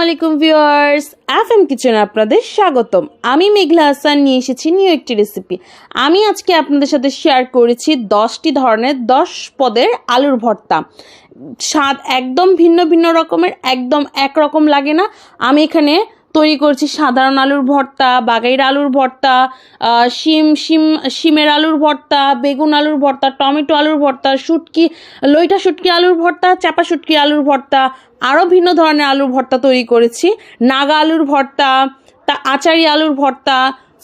আলাইকুম viewers, FM কিচেনে আপনাদের স্বাগতম। আমি মেঘলা হাসান নিয়ে এসেছি নিউ একটি রেসিপি। আমি আজকে আপনাদের সাথে শেয়ার করেছি 10টি ধরনের 10 পদের আলুর ভর্তা। স্বাদ একদম ভিন্ন ভিন্ন রকমের, একদম একরকম লাগে না। আমি এখানে তৈরি করছি সাধারণ আলুর ভর্তা, বাগাইরা আলুর ভর্তা, শিমের আলুর ভর্তা, বেগুন আলুর ভর্তা, টমেটো আলুর ভর্তা, লইটা শুটকি আলুর ভর্তা, চাপা শুটকি আলুর ভর্তা, আরও ভিন্ন ধরনের আলুর ভর্তা তৈরি করেছি, নাগা আলুর ভর্তা, আচারি আলুর ভর্তা।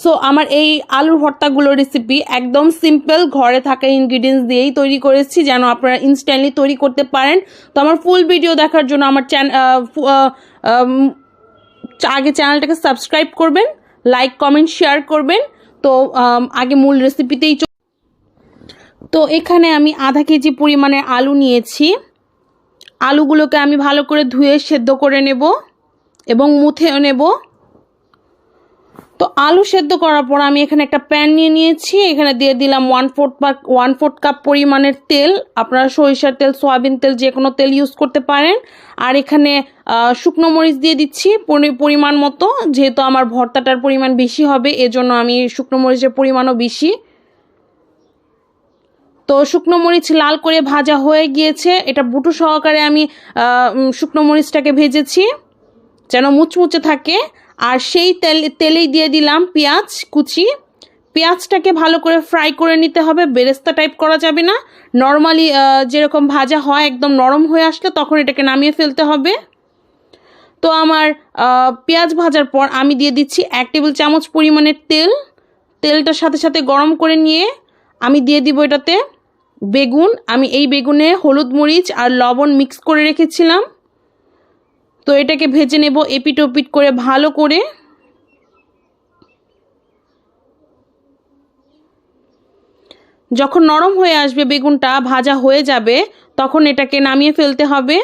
সো আমার এই আলুর ভর্তাগুলোর রেসিপি একদম সিম্পল, ঘরে থাকা ইনগ্রিডিয়েন্টস দিয়েই তৈরি করেছি যেন আপনারা ইনস্ট্যান্টলি তৈরি করতে পারেন। তো আমার ফুল ভিডিও দেখার জন্য আমার আগে চ্যানেলটাকে সাবস্ক্রাইব করবেন, লাইক কমেন্ট শেয়ার করবেন। তো আগে মূল রেসিপিতেই তো এখানে আমি আধা কেজি পরিমাণে আলু নিয়েছি। আলুগুলোকে আমি ভালো করে ধুয়ে সেদ্ধ করে নেব এবং মুথেও নেব। তো আলু সেদ্ধ করার পর আমি এখানে একটা প্যান নিয়েছি। এখানে দিয়ে দিলাম 1/4 কাপ পরিমাণের তেল। আপনারা সরিষার তেল, সয়াবিন তেল, যে কোনো তেল ইউজ করতে পারেন। আর এখানে শুকনো মরিচ দিয়ে দিচ্ছি পরিমাণ মতো, যেহেতু আমার ভর্তাটার পরিমাণ বেশি হবে এজন্য আমি শুকনো মরিচের পরিমাণও বেশি। তো শুকনো মরিচ লাল করে ভাজা হয়ে গিয়েছে। এটা বুটো সহকারে আমি শুকনো মরিচটাকে ভেজেছি যেন মুচমুচে থাকে। আর সেই তেলেই দিয়ে দিলাম পেঁয়াজ কুচি। পেঁয়াজটাকে ভালো করে ফ্রাই করে নিতে হবে, বেরেস্তা টাইপ করা যাবে না। নর্মালি যেরকম ভাজা হয় একদম নরম হয়ে আসলে তখন এটাকে নামিয়ে ফেলতে হবে। তো আমার পেঁয়াজ ভাজার পর আমি দিয়ে দিচ্ছি 1 টেবিল চামচ পরিমাণের তেল। তেলটার সাথে সাথে গরম করে নিয়ে আমি দিয়ে দিব এটাতে বেগুন। আমি এই বেগুনে হলুদ মরিচ আর লবণ মিক্স করে রেখেছিলাম। তো এটাকে ভেজে নেব এপিট ওপিট করে ভালো করে। যখন নরম হয়ে আসবে, বেগুনটা ভাজা হয়ে যাবে, তখন এটাকে নামিয়ে ফেলতে হবে।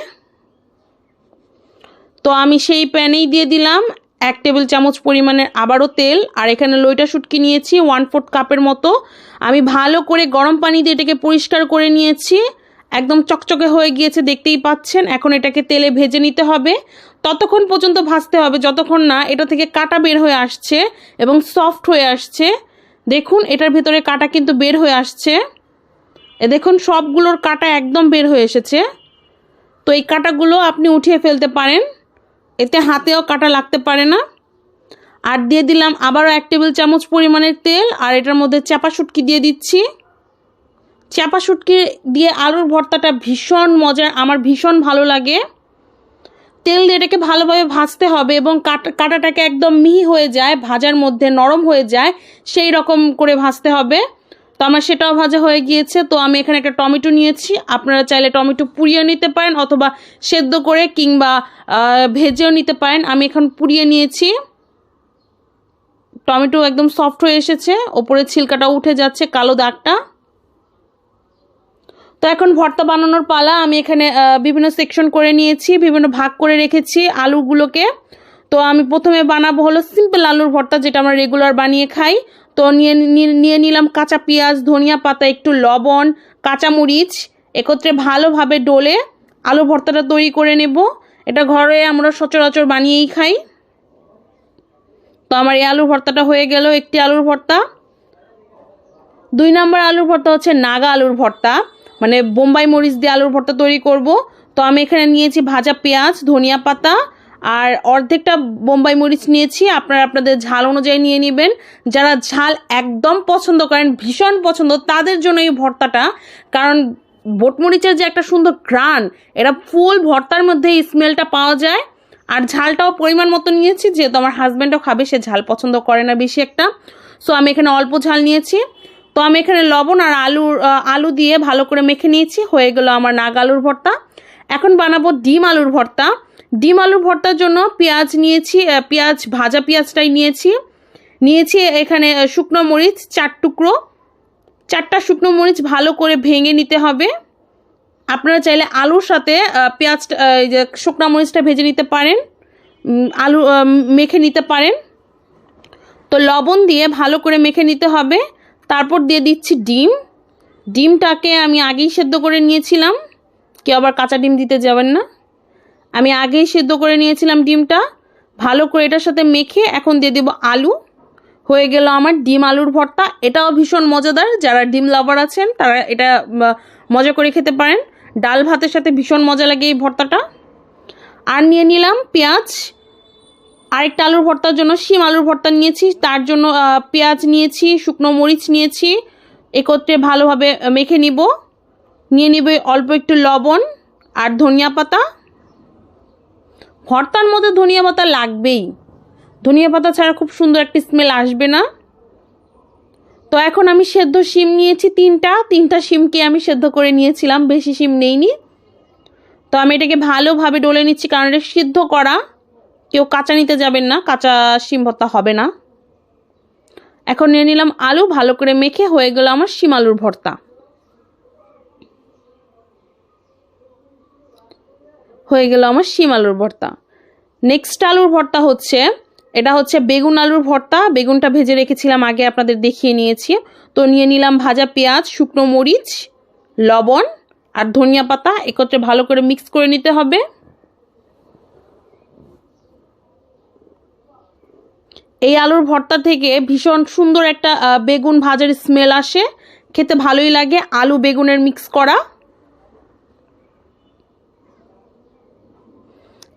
তো আমি সেই প্যানেই দিয়ে দিলাম 1 টেবিল চামচ পরিমাণের আবারও তেল। আর এখানে লইটা শুটকি নিয়েছি 1/4 কাপের মতো। আমি ভালো করে গরম পানি দিয়ে এটাকে পরিষ্কার করে নিয়েছি। একদম চকচকে হয়ে গিয়েছে, দেখতেই পাচ্ছেন। এখন এটাকে তেলে ভেজে নিতে হবে। ততক্ষণ পর্যন্ত ভাজতে হবে যতক্ষণ না এটা থেকে কাঁটা বের হয়ে আসছে এবং সফট হয়ে আসছে। দেখুন এটার ভেতরে কাঁটা কিন্তু বের হয়ে আসছে। দেখুন সবগুলোর কাঁটা একদম বের হয়ে এসেছে। তো এই কাঁটাগুলো আপনি উঠিয়ে ফেলতে পারেন, এতে হাতেও কাঁটা লাগতে পারে না। আর দিয়ে দিলাম আবারও 1 টেবিল চামচ পরিমাণের তেল। আর এটার মধ্যে চাপা শুটকি দিয়ে দিচ্ছি। চাপা শুটকি দিয়ে আলুর ভর্তাটা ভীষণ মজার, আমার ভীষণ ভালো লাগে। তেল দিয়ে এটাকে ভালোভাবে ভাজতে হবে এবং কাঁটাটাকে একদম মিহি হয়ে যায়, ভাজার মধ্যে নরম হয়ে যায়, সেই রকম করে ভাজতে হবে। তো আমার সেটাও ভাজা হয়ে গিয়েছে। তো আমি এখানে একটা টমেটো নিয়েছি। আপনারা চাইলে টমেটো পুড়িয়ে নিতে পারেন অথবা সেদ্ধ করে কিংবা ভেজেও নিতে পারেন। আমি এখন পুড়িয়ে নিয়েছি। টমেটো একদম সফট হয়ে এসেছে, ওপরে ছিলকাটা উঠে যাচ্ছে, কালো দাগটা। তো এখন ভর্তা বানানোর পালা। আমি এখানে বিভিন্ন সেকশন করে নিয়েছি, বিভিন্ন ভাগ করে রেখেছি আলুগুলোকে। তো আমি প্রথমে বানাবো হলো সিম্পল আলুর ভর্তা, যেটা আমরা রেগুলার বানিয়ে খাই। তো নিয়ে নিলাম কাঁচা পেঁয়াজ, ধনিয়া পাতা, একটু লবণ, কাঁচামরিচ একত্রে ভালোভাবে ডলে আলু ভর্তাটা তৈরি করে নেব। এটা ঘরে আমরা সচরাচর বানিয়েই খাই। তো আমার এই আলুর ভর্তাটা হয়ে গেল একটি আলুর ভর্তা। 2 নম্বর আলুর ভর্তা হচ্ছে নাগা আলুর ভর্তা, মানে বোম্বাই মরিচ দিয়ে আলুর ভর্তা তৈরি করব। তো আমি এখানে নিয়েছি ভাজা পেঁয়াজ, ধনিয়া পাতা আর অর্ধেকটা বোম্বাই মরিচ নিয়েছি। আপনারা আপনাদের ঝাল অনুযায়ী নিয়ে নেবেন। যারা ঝাল একদম পছন্দ করেন, ভীষণ পছন্দ, তাদের জন্য এই ভর্তাটা। কারণ বোটমরিচের যে একটা সুন্দর ঘ্রাণ, এটা ফুল ভর্তার মধ্যে স্মেলটা পাওয়া যায়। আর ঝালটাও পরিমাণ মতো নিয়েছি, যেহেতু আমার হাজব্যান্ডও খাবে, সে ঝাল পছন্দ করে না বেশি একটা। সো আমি এখানে অল্প ঝাল নিয়েছি। তো আমি এখানে লবণ আর আলু দিয়ে ভালো করে মেখে নিয়েছি। হয়ে গেল আমার নাগা আলুর ভর্তা। এখন বানাবো ডিম আলুর ভর্তা। ডিম আলুর ভর্তার জন্য পেঁয়াজ নিয়েছি, ভাজা পেঁয়াজটাই নিয়েছি এখানে শুকনো মরিচ 4 টুকরো, 4টা শুকনো মরিচ ভালো করে ভেঙে নিতে হবে। আপনারা চাইলে আলুর সাথে পেঁয়াজটা, যে শুকনো মরিচটা ভেজে নিতে পারেন, আলু মেখে নিতে পারেন। তো লবণ দিয়ে ভালো করে মেখে নিতে হবে। তারপর দিয়ে দিচ্ছি ডিমটাকে আমি আগেই সেদ্ধ করে নিয়েছিলাম, কেউ আবার কাঁচা ডিম দিতে যাবেন না। আমি আগেই সিদ্ধ করে নিয়েছিলাম ডিমটা। ভালো করে এটার সাথে মেখে এখন দিয়ে দেব আলু। হয়ে গেল আমার ডিম আলুর ভর্তা। এটাও ভীষণ মজাদার, যারা ডিম লাভার আছেন তারা এটা মজা করে খেতে পারেন। ডাল ভাতের সাথে ভীষণ মজা লাগে এই ভর্তাটা। আর নিয়ে নিলাম পেঁয়াজ। আরেকটা আলুর ভর্তার জন্য শিম আলুর ভর্তা নিয়েছি, তার জন্য পেঁয়াজ নিয়েছি, শুকনো মরিচ নিয়েছি, একত্রে ভালোভাবে মেখে নিব। নিয়ে নিব অল্প একটু লবণ আর ধনিয়া পাতা। ভর্তার মধ্যে ধনিয়া পাতা লাগবেই, ধনিয়া পাতা ছাড়া খুব সুন্দর একটি স্মেল আসবে না। তো এখন আমি সেদ্ধ শিম নিয়েছি তিনটা শিমকে আমি সেদ্ধ করে নিয়েছিলাম, বেশি শিম নেইনি। তো আমি এটাকে ভালোভাবে ডলে নিচ্ছি, কারণ এটা সিদ্ধ করা, কেউ কাঁচা নিতে যাবেন না, কাঁচা শিম ভর্তা হবে না। এখন নিয়ে নিলাম আলু, ভালো করে মেখে হয়ে গেল আমার শিম আলুর ভর্তা। হয়ে গেল আমার শিম আলুর ভর্তা। নেক্সট আলুর ভর্তা হচ্ছে, এটা হচ্ছে বেগুন আলুর ভর্তা। বেগুনটা ভেজে রেখেছিলাম আগে, আপনাদের দেখিয়ে নিয়েছি। তো নিয়ে নিলাম ভাজা পেঁয়াজ, শুকনো মরিচ, লবণ আর ধনিয়া পাতা, একত্রে ভালো করে মিক্স করে নিতে হবে। এই আলুর ভর্তা থেকে ভীষণ সুন্দর একটা বেগুন ভাজার স্মেল আসে, খেতে ভালোই লাগে। আলু বেগুনের মিক্স করা,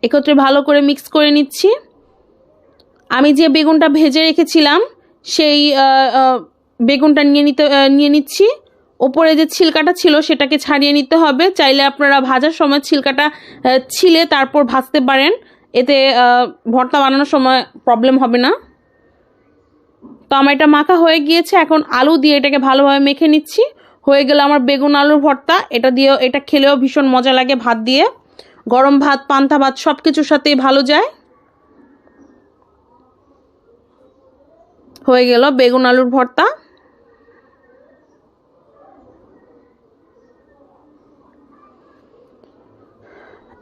একত্রে ভালো করে মিক্স করে নিচ্ছি। আমি যে বেগুনটা ভেজে রেখেছিলাম সেই বেগুনটা নিয়ে নিচ্ছি। ওপরে যে ছিলকাটা ছিল সেটাকে ছাড়িয়ে নিতে হবে। চাইলে আপনারা ভাজার সময় ছিলকাটা ছিলে তারপর ভাজতে পারেন, এতে ভর্তা বানানোর সময় প্রবলেম হবে না। তো আমার এটা মাখা হয়ে গিয়েছে, এখন আলু দিয়ে এটাকে ভালোভাবে মেখে নিচ্ছি। হয়ে গেল আমার বেগুন আলুর ভর্তা। এটা খেলেও ভীষণ মজা লাগে, ভাত দিয়ে, গরম ভাত, পান্তা ভাত সব কিছুর সাথেই ভালো যায়। হয়ে গেল বেগুন আলুর ভর্তা।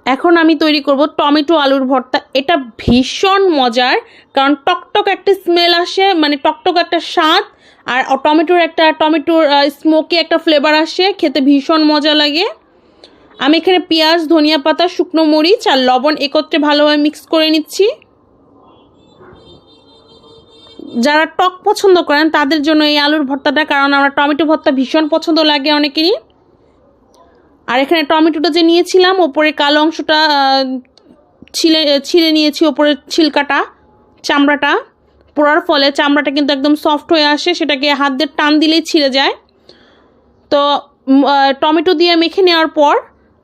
এখন আমি তৈরি করব টমেটো আলুর ভর্তা। এটা ভীষণ মজার, কারণ টকটক একটা স্মেল আসে, মানে টকটক একটা স্বাদ, আর টমেটোর স্মোকি একটা ফ্লেভার আসে, খেতে ভীষণ মজা লাগে। আমি এখানে পেঁয়াজ, ধনিয়া পাতা, শুকনো মরিচ আর লবণ একত্রে ভালোভাবে মিক্স করে নিচ্ছি। যারা টক পছন্দ করেন তাদের জন্য এই আলুর ভর্তাটা, কারণ আমরা টমেটো ভর্তা ভীষণ পছন্দ লাগে অনেকেরই। আর এখানে টমেটোটা যে নিয়েছিলাম, ওপরে কালো অংশটা ছিলে নিয়েছি, ওপরে ছিলকাটা, চামড়াটা পোড়ার ফলে চামড়াটা কিন্তু একদম সফট হয়ে আসে, সেটাকে হাত দিয়ে টান দিলেই ছিঁড়ে যায়। তো টমেটো দিয়ে মেখে নেওয়ার পর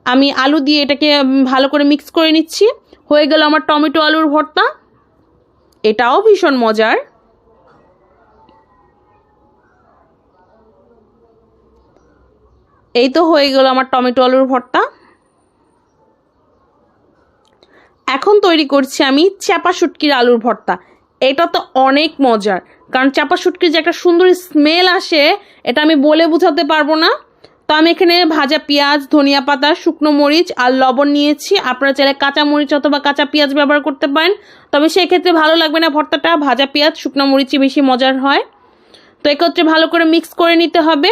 আমি আলু দিয়ে এটাকে ভালো করে মিক্স করে নিচ্ছি। হয়ে গেল আমার টমেটো আলুর ভর্তা। এটাও ভীষণ মজার। এই তো হয়ে গেল আমার টমেটো আলুর ভর্তা। এখন তৈরি করছি আমি চেপা শুটকির আলুর ভর্তা। এটা তো অনেক মজার, কারণ চেপা শুটকির যে একটা সুন্দর স্মেল আসে, এটা আমি বলে বোঝাতে পারবো না। তো আমি এখানে ভাজা পেঁয়াজ, ধনিয়া পাতা, শুকনো মরিচ আর লবণ নিয়েছি। আপনারা চাইলে কাঁচা মরিচ অথবা কাঁচা পেঁয়াজ ব্যবহার করতে পারেন, তবে সেক্ষেত্রে ভালো লাগবে না ভর্তাটা, ভাজা পেঁয়াজ শুকনো মরিচই বেশি মজার হয়। তো একত্রে ভালো করে মিক্স করে নিতে হবে।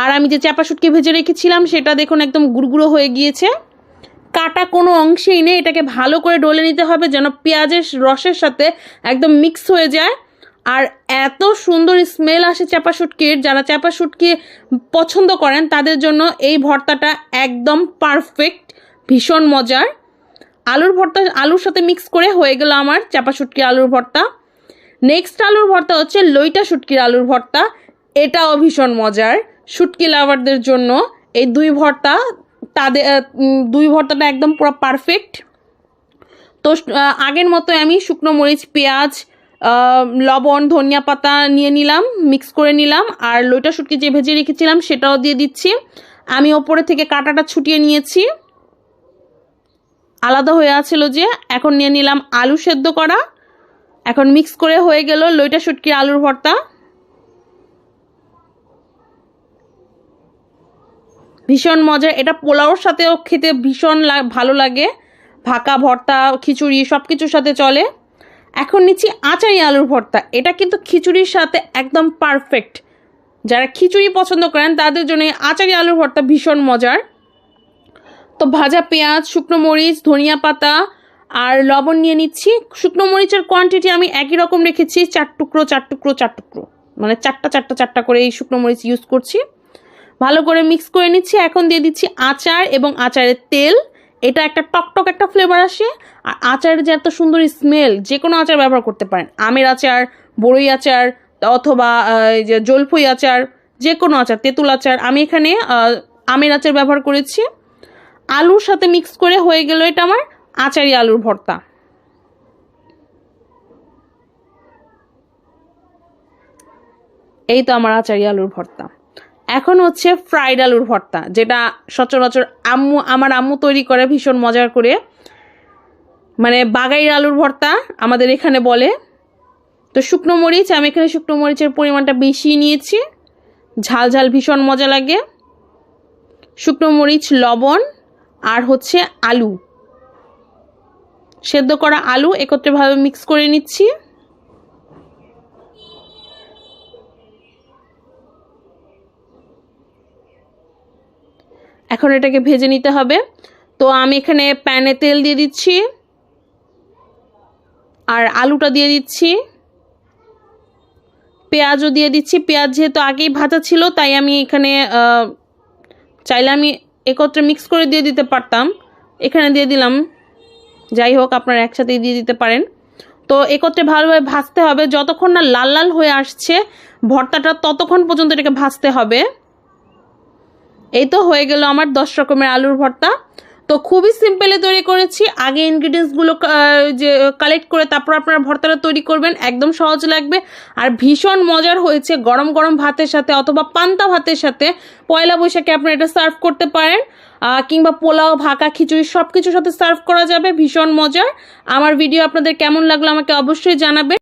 আর আমি যে চাপা শুটকি ভেজে রেখেছিলাম সেটা দেখুন একদম গুঁড়ো হয়ে গিয়েছে, কাটা কোনো অংশেই নেই। এটাকে ভালো করে ডলে নিতে হবে যেন পেঁয়াজের রসের সাথে একদম মিক্স হয়ে যায়। আর এত সুন্দর স্মেল আসে চাপা শুটকির, যারা চাপা শুটকি পছন্দ করেন তাদের জন্য এই ভর্তাটা একদম পারফেক্ট, ভীষণ মজার। আলুর সাথে মিক্স করে হয়ে গেল আমার চাপা শুটকির আলুর ভর্তা। নেক্সট আলুর ভর্তা হচ্ছে লইটা শুটকির আলুর ভর্তা। এটাও ভীষণ মজার শুটকি লাভারদের জন্য। এই দুই ভর্তাটা একদম পুরো পারফেক্ট। তো আগের মতো আমি শুকনো মরিচ, পেঁয়াজ, লবণ, ধনিয়া পাতা নিয়ে নিলাম, মিক্স করে নিলাম। আর লইটা শুটকি যে ভেজে রেখেছিলাম সেটাও দিয়ে দিচ্ছি। আমি ওপরে থেকে কাঁটাটা ছুটিয়ে নিয়েছি, আলাদা হয়ে আছিল যে। এখন নিয়ে নিলাম আলু সেদ্ধ করা। এখন মিক্স করে হয়ে গেল লইটা শুটকির আলুর ভর্তা। ভীষণ মজা, এটা পোলাওর সাথেও খেতে ভীষণ ভালো লাগে, ভাকা, ভর্তা, খিচুড়ি সব কিছুর সাথে চলে। এখন নিচ্ছি আচারি আলুর ভর্তা। এটা কিন্তু খিচুড়ির সাথে একদম পারফেক্ট। যারা খিচুড়ি পছন্দ করেন তাদের জন্য আচারি আলুর ভর্তা ভীষণ মজার। তো তো ভাজা পেঁয়াজ, শুকনো মরিচ, ধনিয়া পাতা আর লবণ নিয়ে নিচ্ছি। শুকনো মরিচের কোয়ান্টিটি আমি একই রকম রেখেছি, 4 টুকরো 4 টুকরো 4 টুকরো, মানে চারটা করে এই শুকনো মরিচ ইউজ করছি। ভালো করে মিক্স করে নিচ্ছি। এখন দিয়ে দিচ্ছি আচার এবং আচারের তেল। এটা একটা টকটক একটা ফ্লেভার আসে, আর আচারের যে এত সুন্দর স্মেল, যে কোনো আচার ব্যবহার করতে পারেন, আমের আচার, বড়ই আচার, অথবা যে জলফই আচার, যে কোনো আচার, তেঁতুল আচার। আমি এখানে আমের আচার ব্যবহার করেছি। আলুর সাথে মিক্স করে হয়ে গেল এটা আমার আচারি আলুর ভর্তা। এই তো আমার আচারি আলুর ভর্তা। এখন হচ্ছে ফ্রাইড আলুর ভর্তা, যেটা সচরাচর আমার আম্মু তৈরি করে ভীষণ মজার করে, মানে বাগাইরা আলুর ভর্তা আমাদের এখানে বলে। তো শুকনো মরিচ, আমি এখানে শুকনো মরিচের পরিমাণটা বেশি নিয়েছি, ঝাল ঝাল ভীষণ মজা লাগে। শুকনো মরিচ, লবণ আর হচ্ছে আলু, সেদ্ধ করা আলু একত্রে ভাবে মিক্স করে নিচ্ছি। এখন এটাকে ভেজে নিতে হবে। তো আমি এখানে প্যানে তেল দিয়ে দিচ্ছি আর আলুটা দিয়ে দিচ্ছি, পেঁয়াজও দিয়ে দিচ্ছি। পেঁয়াজ যেহেতু আগেই ভাজা ছিল, তাই আমি এখানে চাইলে আমি একত্রে মিক্স করে দিয়ে দিতে পারতাম, এখানে দিয়ে দিলাম। যাই হোক, আপনারা একসাথেই দিয়ে দিতে পারেন। তো একত্রে ভালোভাবে ভাজতে হবে, যতক্ষণ না লাল লাল হয়ে আসছে ভর্তাটা, ততক্ষণ পর্যন্ত এটাকে ভাজতে হবে। এই তো হয়ে গেল আমার 10 রকমের আলুর ভর্তা। তো খুবই সিম্পলে তৈরি করেছি। আগে ইনগ্রিডিয়েন্টসগুলো যে কালেক্ট করে তারপর আপনারা ভর্তাটা তৈরি করবেন, একদম সহজ লাগবে আর ভীষণ মজার হয়েছে। গরম গরম ভাতের সাথে অথবা পান্তা ভাতের সাথে পয়লা বৈশাখে আপনারা এটা সার্ভ করতে পারেন, কিংবা পোলাও, ভাকা, খিচুড়ি সব কিছুর সাথে সার্ভ করা যাবে, ভীষণ মজার। আমার ভিডিও আপনাদের কেমন লাগলো আমাকে অবশ্যই জানাবেন।